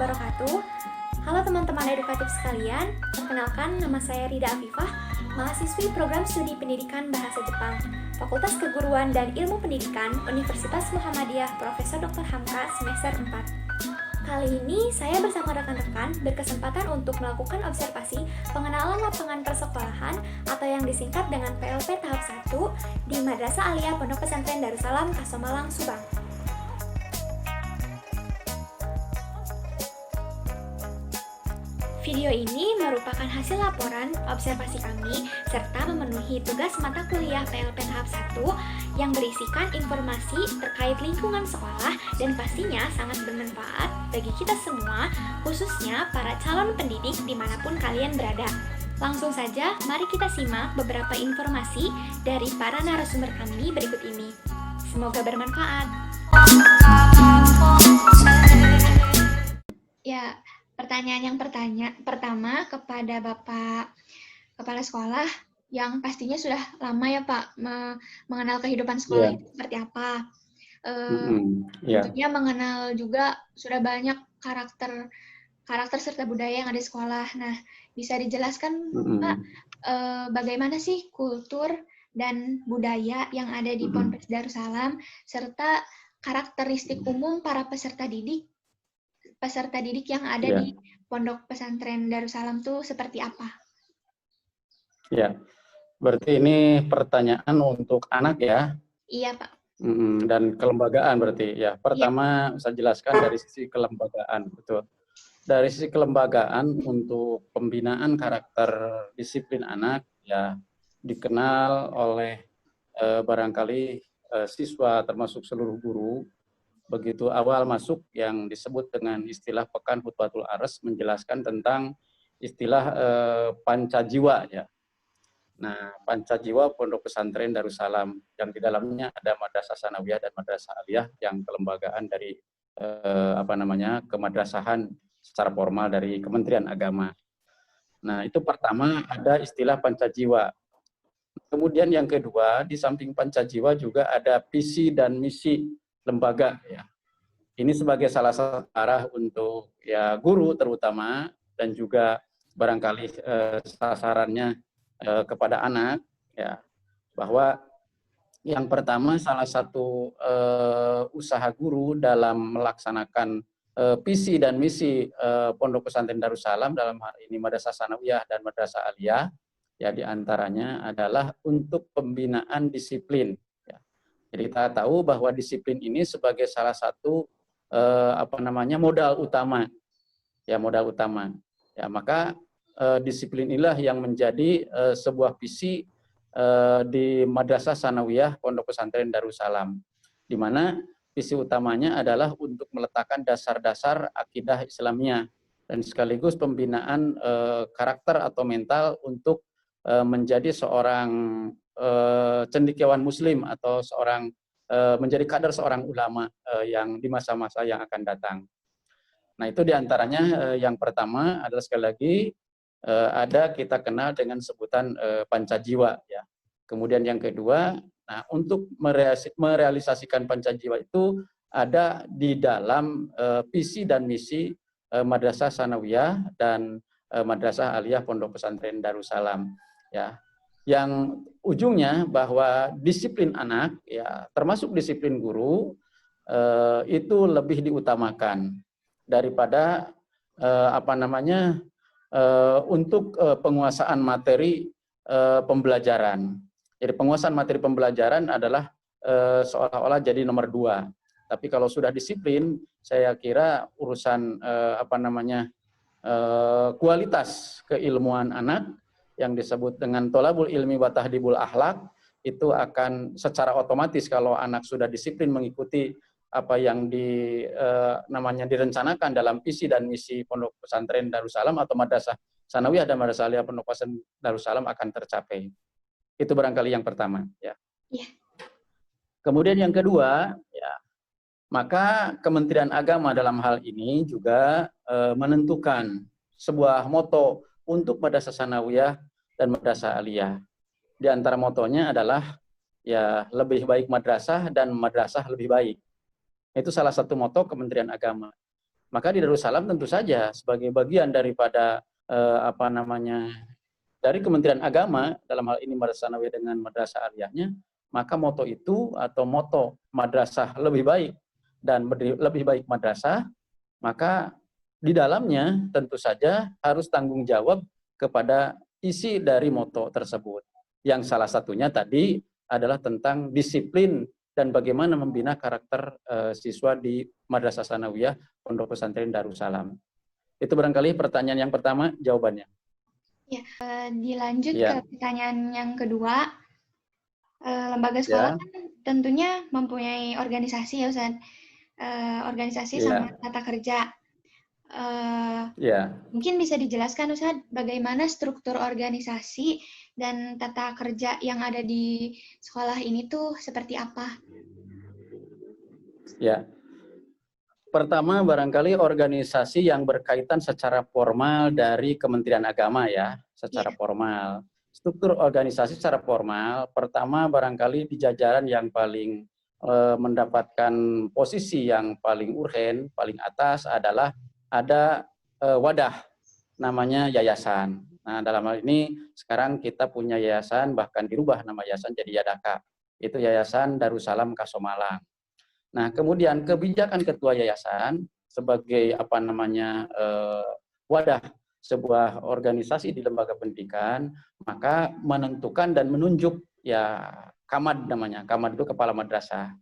wabarakatuh. Halo teman-teman edukatif sekalian, perkenalkan nama saya Rida Afifah, mahasiswi program studi pendidikan bahasa Jepang, Fakultas Keguruan dan Ilmu Pendidikan, Universitas Muhammadiyah Profesor Dr. Hamka semester 4. Kali ini saya bersama rekan-rekan berkesempatan untuk melakukan observasi pengenalan lapangan persekolahan atau yang disingkat dengan PLP tahap 1 di Madrasah Aliyah Pondok Pesantren Darussalam, Kasomalang, Subang. Video ini merupakan hasil laporan observasi kami serta memenuhi tugas mata kuliah PLP tahap 1 yang berisikan informasi terkait lingkungan sekolah dan pastinya sangat bermanfaat bagi kita semua, khususnya para calon pendidik dimanapun kalian berada. Langsung saja, mari kita simak beberapa informasi dari para narasumber kami berikut ini. Semoga bermanfaat. Ya, pertanyaan yang pertama kepada Bapak Kepala Sekolah yang pastinya sudah lama ya Pak mengenal kehidupan sekolah itu seperti apa. Tentunya mengenal juga sudah banyak karakter serta budaya yang ada di sekolah. Nah, bisa dijelaskan Pak bagaimana sih kultur dan budaya yang ada di Ponpes Darussalam serta karakteristik umum para peserta didik yang ada di Pondok Pesantren Darussalam tuh seperti apa? Ya, berarti ini pertanyaan untuk anak ya? Iya, Pak. Dan kelembagaan berarti ya. Pertama saya jelaskan dari sisi kelembagaan, betul. Dari sisi kelembagaan untuk pembinaan karakter disiplin anak ya dikenal oleh barangkali siswa termasuk seluruh guru. Begitu awal masuk yang disebut dengan istilah Pekan Khutbatul Ares menjelaskan tentang istilah pancajiwa ya. Nah, pancajiwa Pondok Pesantren Darussalam yang di dalamnya ada Madrasah Sanawiyah dan Madrasah Aliyah yang kelembagaan dari kemadrasahan secara formal dari Kementerian Agama. Nah, itu pertama ada istilah pancajiwa. Kemudian yang kedua, di samping pancajiwa juga ada visi dan misi lembaga ya. Ini sebagai salah satu arah untuk ya guru terutama dan juga barangkali sasarannya kepada anak ya, bahwa yang pertama salah satu usaha guru dalam melaksanakan visi dan misi Pondok Pesantren Darussalam dalam hal ini Madrasah Sanawiyah dan Madrasah Aliyah ya diantaranya adalah untuk pembinaan disiplin. Jadi kita tahu bahwa disiplin ini sebagai salah satu modal utama. Ya, modal utama. Ya, maka disiplin inilah yang menjadi sebuah visi di Madrasah Sanawiyah Pondok Pesantren Darussalam. Di mana visi utamanya adalah untuk meletakkan dasar-dasar akidah Islamiyah dan sekaligus pembinaan karakter atau mental untuk menjadi seorang cendekiawan muslim atau seorang menjadi kader seorang ulama yang di masa-masa yang akan datang. Nah, itu diantaranya yang pertama adalah sekali lagi ada kita kenal dengan sebutan pancajiwa ya. Kemudian yang kedua, nah untuk merealisasikan pancajiwa itu ada di dalam visi dan misi Madrasah Sanawiyah dan Madrasah Aliyah Pondok Pesantren Darussalam ya, yang ujungnya bahwa disiplin anak ya termasuk disiplin guru itu lebih diutamakan daripada untuk penguasaan materi pembelajaran. Jadi penguasaan materi pembelajaran adalah seolah-olah jadi nomor 2. Tapi kalau sudah disiplin, saya kira urusan kualitas keilmuan anak yang disebut dengan tolabul ilmi wa tahdibul akhlak itu akan secara otomatis kalau anak sudah disiplin mengikuti apa yang direncanakan dalam visi dan misi Pondok Pesantren Darussalam atau Madrasah Sanawiyah dan Madrasah Aliyah Pondok Pesantren Darussalam akan tercapai. Itu barangkali yang pertama ya. Kemudian yang kedua ya, maka Kementerian Agama dalam hal ini juga menentukan sebuah moto untuk Madrasah Sanawiyah dan Madrasah Aliyah. Di antara motonya adalah ya lebih baik madrasah dan madrasah lebih baik. Itu salah satu moto Kementerian Agama. Maka di Darussalam tentu saja sebagai bagian daripada dari Kementerian Agama, dalam hal ini Madrasah Sanawiyah dengan Madrasah Aliyahnya, maka moto itu atau moto madrasah lebih baik dan lebih baik madrasah, maka di dalamnya tentu saja harus tanggung jawab kepada isi dari moto tersebut. Yang salah satunya tadi adalah tentang disiplin dan bagaimana membina karakter siswa di Madrasah Sanawiyah Pondok Pesantren Darussalam. Itu barangkali pertanyaan yang pertama, jawabannya. Ya, dilanjut ke pertanyaan yang kedua. Lembaga sekolah kan tentunya mempunyai organisasi ya Ustaz. Organisasi sama tata kerja. Mungkin bisa dijelaskan Ustaz, bagaimana struktur organisasi dan tata kerja yang ada di sekolah ini tuh seperti apa? Ya. Pertama, barangkali organisasi yang berkaitan secara formal dari Kementerian Agama ya, secara formal. Struktur organisasi secara formal, pertama barangkali di jajaran yang paling mendapatkan posisi yang paling urgen, paling atas adalah ada wadah, namanya yayasan. Nah, dalam hal ini sekarang kita punya yayasan, bahkan dirubah nama yayasan jadi Yadaka. Itu Yayasan Darussalam Kasomalang. Nah, kemudian kebijakan ketua yayasan sebagai wadah sebuah organisasi di lembaga pendidikan, maka menentukan dan menunjuk ya kamad namanya. Kamad itu kepala madrasah.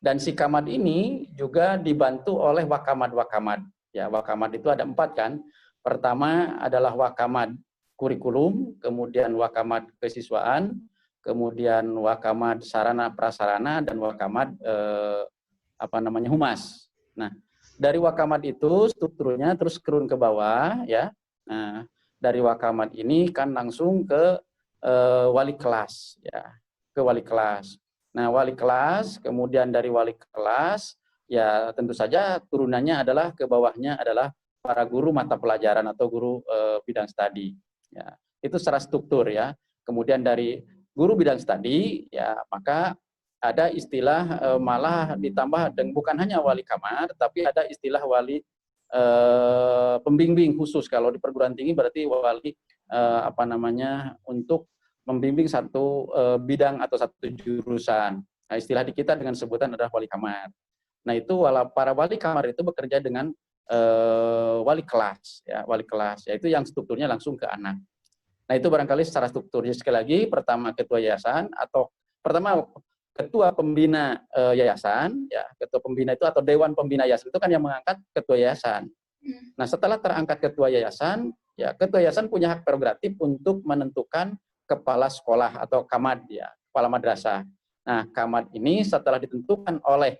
Dan si kamad ini juga dibantu oleh wakamad-wakamad. Ya, wakamad itu ada 4 kan. Pertama adalah wakamad kurikulum, kemudian wakamad kesiswaan, kemudian wakamad sarana prasarana, dan wakamad humas. Nah, dari wakamad itu strukturnya terus turun ke bawah ya. Nah, dari wakamad ini kan langsung ke wali kelas ya, ke wali kelas. Nah, wali kelas, kemudian dari wali kelas ya tentu saja turunannya adalah ke bawahnya adalah para guru mata pelajaran atau guru bidang studi ya. Itu secara struktur ya. Kemudian dari guru bidang studi ya, maka ada istilah malah ditambah dan bukan hanya wali kamar, tapi ada istilah wali pembimbing khusus. Kalau di perguruan tinggi berarti wali untuk membimbing satu bidang atau satu jurusan. Nah, istilah di kita dengan sebutan adalah wali kamar. Nah, itu para wali kamar itu bekerja dengan wali kelas ya, wali kelas yaitu yang strukturnya langsung ke anak. Nah, itu barangkali secara strukturnya. Sekali lagi, pertama ketua yayasan atau pertama ketua pembina yayasan, ya ketua pembina itu atau dewan pembina yayasan itu kan yang mengangkat ketua yayasan. Nah, setelah terangkat ketua yayasan, ya ketua yayasan punya hak prerogatif untuk menentukan kepala sekolah atau kamad ya, kepala madrasah. Nah, kamad ini setelah ditentukan oleh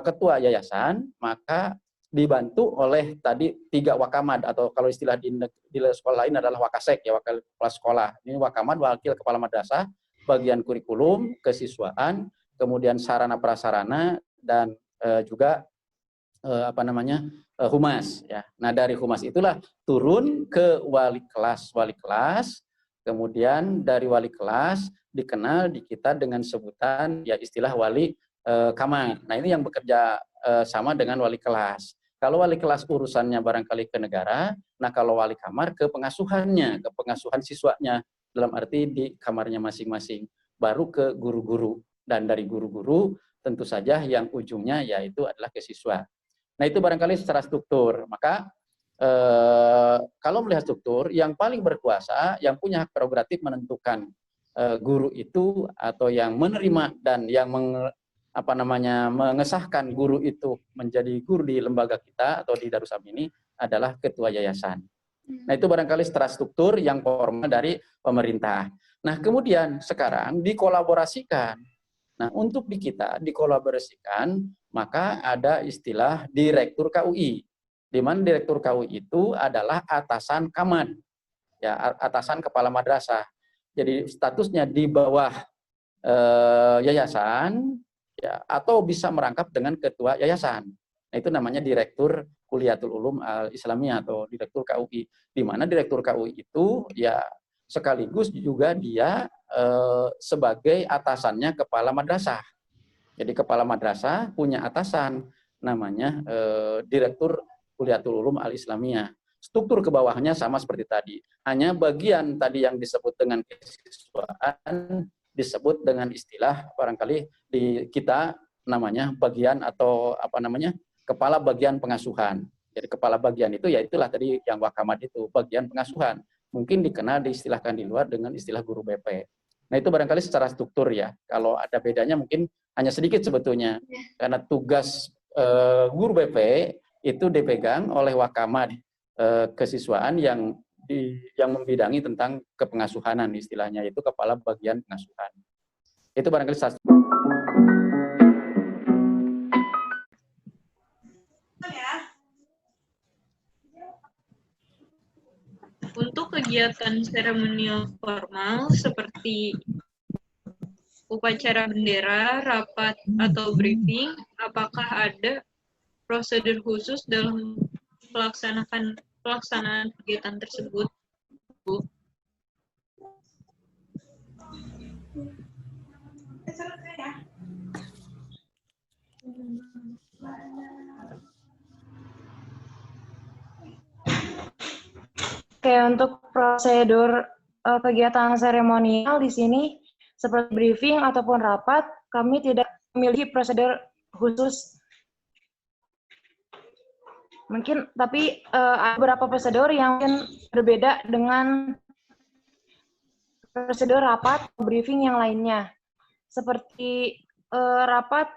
ketua yayasan, maka dibantu oleh tadi 3 wakamad atau kalau istilah di sekolah lain adalah wakasek ya, wakil kepala sekolah. Ini wakamad wakil kepala madrasah, bagian kurikulum, kesiswaan, kemudian sarana prasarana, dan juga humas ya. Nah, dari humas itulah turun ke wali kelas, kemudian dari wali kelas dikenal di kita dengan sebutan ya istilah wali kamar. Nah, ini yang bekerja sama dengan wali kelas. Kalau wali kelas urusannya barangkali ke negara, nah kalau wali kamar ke pengasuhannya, ke pengasuhan siswanya, dalam arti di kamarnya masing-masing, baru ke guru-guru, dan dari guru-guru tentu saja yang ujungnya yaitu adalah ke siswa. Nah, itu barangkali secara struktur. Maka kalau melihat struktur, yang paling berkuasa, yang punya hak prerogatif menentukan guru itu atau yang menerima dan yang mengesahkan guru itu menjadi guru di lembaga kita atau di Darussalam ini adalah ketua yayasan. Nah, itu barangkali secara struktur yang formal dari pemerintah. Nah, kemudian sekarang dikolaborasikan. Nah, untuk di kita dikolaborasikan, maka ada istilah Direktur KUI. Di mana Direktur KUI itu adalah atasan kamad, ya, atasan kepala madrasah. Jadi statusnya di bawah yayasan, ya, atau bisa merangkap dengan ketua yayasan. Nah, itu namanya Direktur Kuliatul Ulum Al-Islamiyah atau Direktur KUI. Di mana Direktur KUI itu ya sekaligus juga dia sebagai atasannya kepala madrasah. Jadi kepala madrasah punya atasan. namanya Direktur Kuliatul Ulum Al-Islamiyah. Struktur ke bawahnya sama seperti tadi. Hanya bagian tadi yang disebut dengan kesiswaan disebut dengan istilah barangkali di kita namanya bagian atau apa namanya kepala bagian pengasuhan. Jadi kepala bagian itu ya itulah tadi yang Wakamat itu bagian pengasuhan. Mungkin dikenal diistilahkan di luar dengan istilah guru BP. Nah itu barangkali secara struktur ya. Kalau ada bedanya mungkin hanya sedikit sebetulnya karena tugas guru BP itu dipegang oleh Wakamat kesiswaan yang membidangi tentang kepengasuhanan istilahnya, yaitu kepala bagian pengasuhan. Itu barangkali satu. Untuk kegiatan seremonial formal seperti upacara bendera, rapat, atau briefing, apakah ada prosedur khusus dalam pelaksanaan kegiatan tersebut, Bu? Oke, untuk prosedur kegiatan seremonial di sini seperti briefing ataupun rapat, kami tidak memiliki prosedur khusus. Mungkin tapi ada beberapa prosedur yang mungkin berbeda dengan prosedur rapat, briefing yang lainnya. Seperti rapat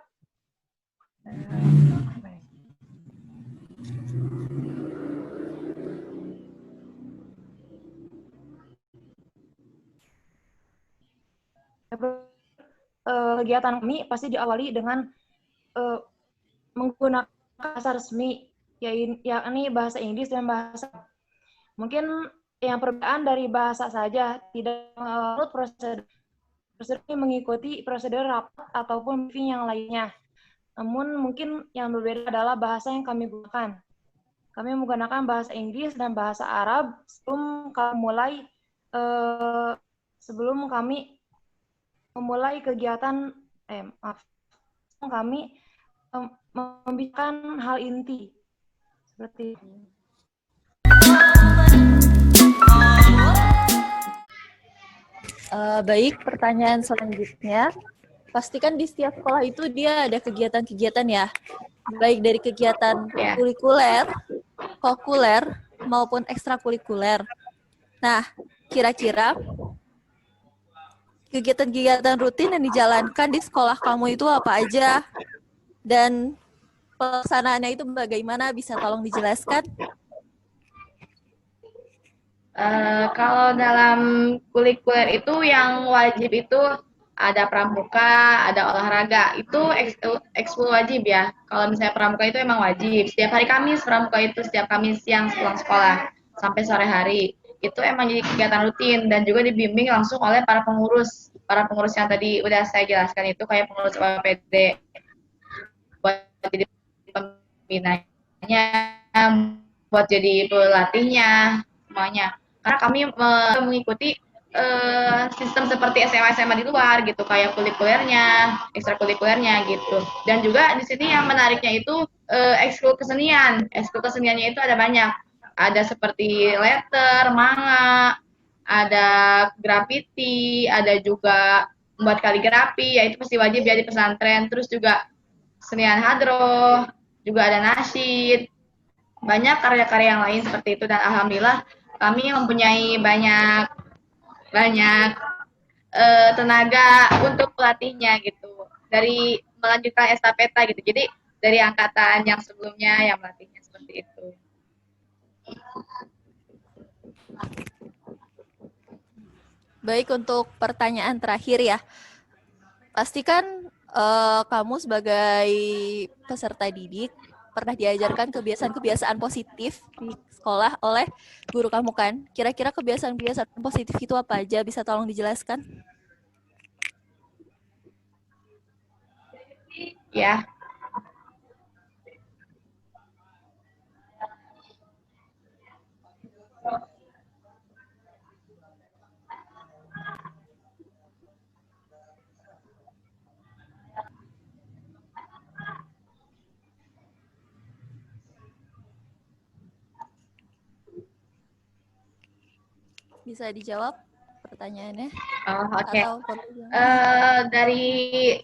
kegiatan kami pasti diawali dengan menggunakan bahasa resmi, yakni bahasa Inggris dan bahasa. Mungkin yang perbedaan dari bahasa saja, tidak menurut prosedur ini mengikuti prosedur rapat ataupun briefing yang lainnya. Namun mungkin yang berbeda adalah bahasa yang kami gunakan. Kami menggunakan bahasa Inggris dan bahasa Arab sebelum kami memulai kegiatan, kami membicarakan hal inti seperti itu. Baik, pertanyaan selanjutnya. Pastikan di setiap sekolah itu dia ada kegiatan-kegiatan ya, baik dari kegiatan kurikuler, kokuler, maupun ekstrakurikuler. Nah, kira-kira kegiatan-kegiatan rutin yang dijalankan di sekolah kamu itu apa aja? Dan pelaksanaannya itu bagaimana? Bisa tolong dijelaskan? Kalau dalam kurikuler itu yang wajib itu ada pramuka, ada olahraga. Itu ekskul wajib ya. Kalau misalnya pramuka itu emang wajib. Setiap hari Kamis pramuka itu setiap Kamis siang pulang sekolah sampai sore hari. Itu emang jadi kegiatan rutin dan juga dibimbing langsung oleh para pengurus yang tadi udah saya jelaskan itu kayak pengurus OPD buat jadi pembinanya, buat jadi pelatihnya semuanya. Karena kami mengikuti sistem seperti SMA-SMA di luar gitu, kayak kulikulernya, ekstrakurikulernya gitu. Dan juga di sini yang menariknya itu ekskul kesenian. Ekskul keseniannya itu ada banyak. Ada seperti letter, manga, ada graffiti, ada juga membuat kaligrafi, ya itu pasti wajib ya di pesantren. Terus juga kesenian hadroh, juga ada nasyid, banyak karya-karya yang lain seperti itu. Dan alhamdulillah kami mempunyai banyak tenaga untuk pelatihnya gitu, dari melanjutkan estafeta gitu. Jadi dari angkatan yang sebelumnya yang melatihnya seperti itu. Baik, untuk pertanyaan terakhir ya. Pastikan kamu sebagai peserta didik pernah diajarkan kebiasaan-kebiasaan positif di sekolah oleh guru kamu kan? Kira-kira kebiasaan-kebiasaan positif itu apa aja? Bisa tolong dijelaskan? Ya. Bisa dijawab pertanyaannya? Oh, oke. Atau perlu Dari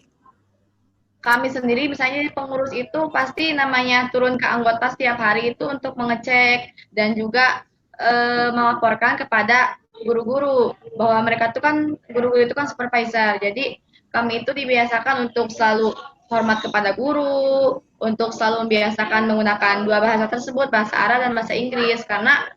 kami sendiri, misalnya pengurus itu pasti namanya turun ke anggota setiap hari itu untuk mengecek dan juga melaporkan kepada guru-guru bahwa mereka itu kan guru-guru itu kan supervisor. Jadi kami itu dibiasakan untuk selalu hormat kepada guru, untuk selalu membiasakan menggunakan dua bahasa tersebut, bahasa Arab dan bahasa Inggris, karena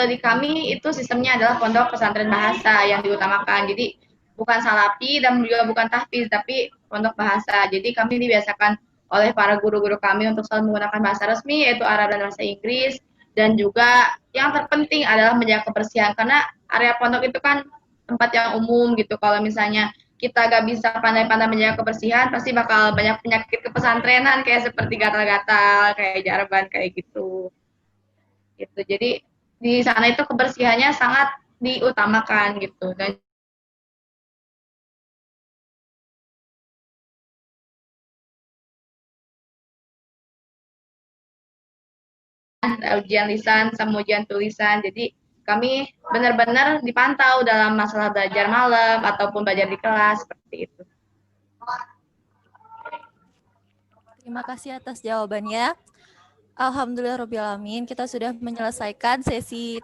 di kami itu sistemnya adalah pondok pesantren bahasa yang diutamakan. Jadi bukan salafi dan juga bukan tahfiz, tapi pondok bahasa. Jadi kami dibiasakan oleh para guru-guru kami untuk selalu menggunakan bahasa resmi, yaitu Arab dan bahasa Inggris. Dan juga yang terpenting adalah menjaga kebersihan, karena area pondok itu kan tempat yang umum gitu. Kalau misalnya kita gak bisa pandai-pandai menjaga kebersihan, pasti bakal banyak penyakit kepesantrenan kayak seperti gatal-gatal, kayak jarban, kayak gitu. Gitu. Jadi di sana itu kebersihannya sangat diutamakan gitu. Dan ujian lisan sama ujian tulisan. Jadi kami benar-benar dipantau dalam masalah belajar malam ataupun belajar di kelas seperti itu. Terima kasih atas jawabannya. Alhamdulillahirobbilalamin, kita sudah menyelesaikan sesi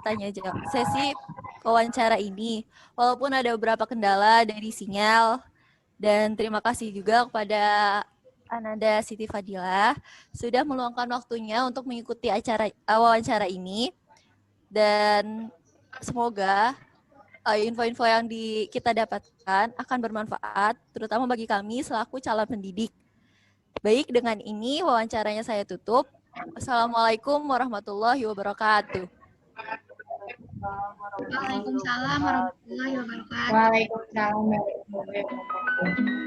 wawancara ini. Walaupun ada beberapa kendala dari sinyal, dan terima kasih juga kepada Ananda Siti Fadilah sudah meluangkan waktunya untuk mengikuti acara wawancara ini. Dan semoga info-info yang kita dapatkan akan bermanfaat, terutama bagi kami selaku calon pendidik. Baik, dengan ini wawancaranya saya tutup. Assalamualaikum warahmatullahi wabarakatuh. Waalaikumsalam warahmatullahi wabarakatuh. Waalaikumsalam warahmatullahi wabarakatuh.